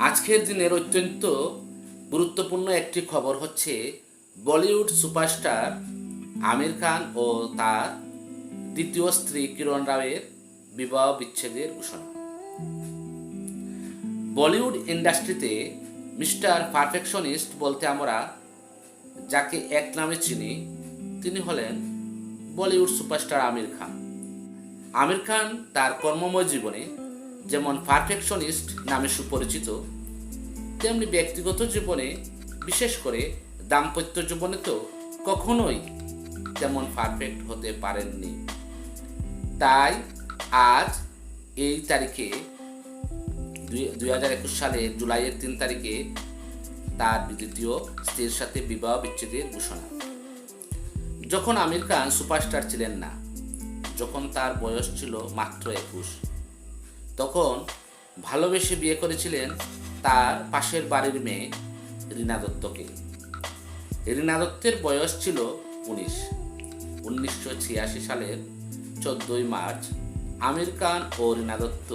আজকের দিনের অত্যন্ত গুরুত্বপূর্ণ একটি খবর হচ্ছে বলিউড সুপারস্টার আমির খান ও তার দ্বিতীয় স্ত্রী কিরণ রাওয়ের বিবাহ বিচ্ছেদের ঘোষণা। বলিউড ইন্ডাস্ট্রিতে মিস্টার পারফেকশনিস্ট বলতে আমরা যাকে এক নামে চিনি তিনি হলেন বলিউড সুপারস্টার আমির খান। আমির খান তার কর্মময় জীবনে যেমন পারফেকশনিস্ট নামে সুপরিচিত, তেমনি ব্যক্তিগত জীবনে বিশেষ করে দাম্পত্য জীবনে তো কখনোই তেমন পারফেক্ট হতে পারেননি। তাই আজ এই তারিখে 2021 সালে জুলাইয়ের 3 তারিখে তার দ্বিতীয় স্ত্রীর সাথে বিবাহ বিচ্ছেদের ঘোষণা। যখন আমির খান সুপারস্টার ছিলেন না, যখন তার বয়স ছিল মাত্র 21, তখন ভালোবেসে বিয়ে করেছিলেন তার পাশের বাড়ির মেয়ে রীনা দত্তকে। রীনা দত্তের বয়স ছিল 19। 1986 সালের 14 মার্চ আমির খান ও রীনা দত্ত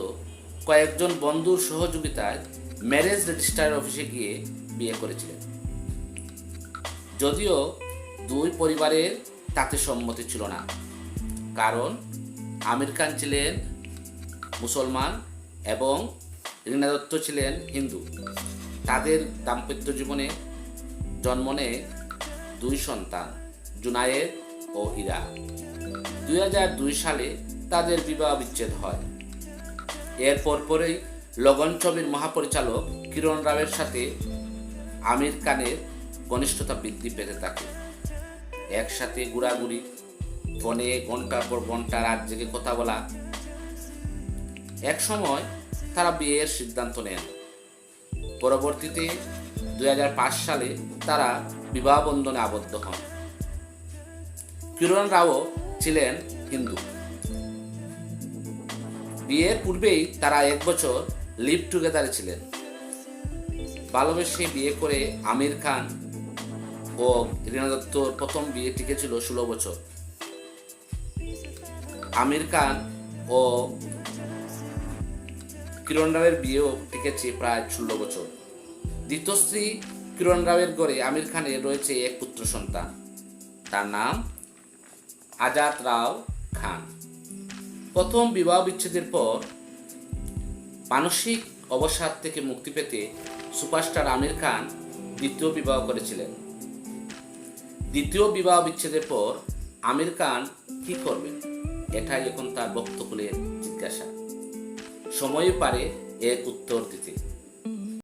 কয়েকজন বন্ধুর সহযোগিতায় ম্যারেজ রেজিস্ট্রার অফিসে গিয়ে বিয়ে করেছিলেন। যদিও দুই পরিবারের তাতে সম্মতি ছিল না, কারণ আমির খান ছিলেন মুসলমান এবং রীনা দত্ত ছিলেন হিন্দু। তাদের দাম্পত্য জীবনে জন্ম নেয় 2 সন্তান, জুনায়েদ ও ইরা। 2002 সালে তাদের বিবাহ বিচ্ছেদ হয়। এর পরপরই লগন ছবির মহাপরিচালক কিরণ রাওয়ের সাথে আমির খানের ঘনিষ্ঠতা বৃদ্ধি পেতে থাকে। একসাথে ঘোরাঘুরি, ফোনে ঘন্টার পর ঘন্টা রাত জেগে কথা বলা। এক সময় তারা বিয়ের সিদ্ধান্ত নেন। পরবর্তীতে 2005 সালে তারা বিবাহ বন্ধনে আবদ্ধ হন। কিরণ রাও ছিলেন হিন্দু। বিয়ের পূর্বেই তারা 1 বছর লিভ টুগেদারে ছিলেন। ভালোবেসে বিয়ে করে আমির খান ও রীনা দত্তর প্রথম বিয়ে টিকেছিল 16 বছর। আমির খান ও কিরণ রাওয়ের বিয়েও টিকেছে প্রায় 16 বছর। দ্বিতীয় স্ত্রী কিরণ রাওয়ের ঘরে আমির খানের রয়েছে এক পুত্র সন্তান, তার নাম আজাদ রাও খান। প্রথম বিবাহ বিচ্ছেদের পর মানসিক অবসাদ থেকে মুক্তি পেতে সুপারস্টার আমির খান দ্বিতীয় বিবাহ করেছিলেন। দ্বিতীয় বিবাহ বিচ্ছেদের পর আমির খান কি করবেন, এটাই এখন তার বক্তব্যের জিজ্ঞাসা। সময়ই পারে এর উত্তর দিতে।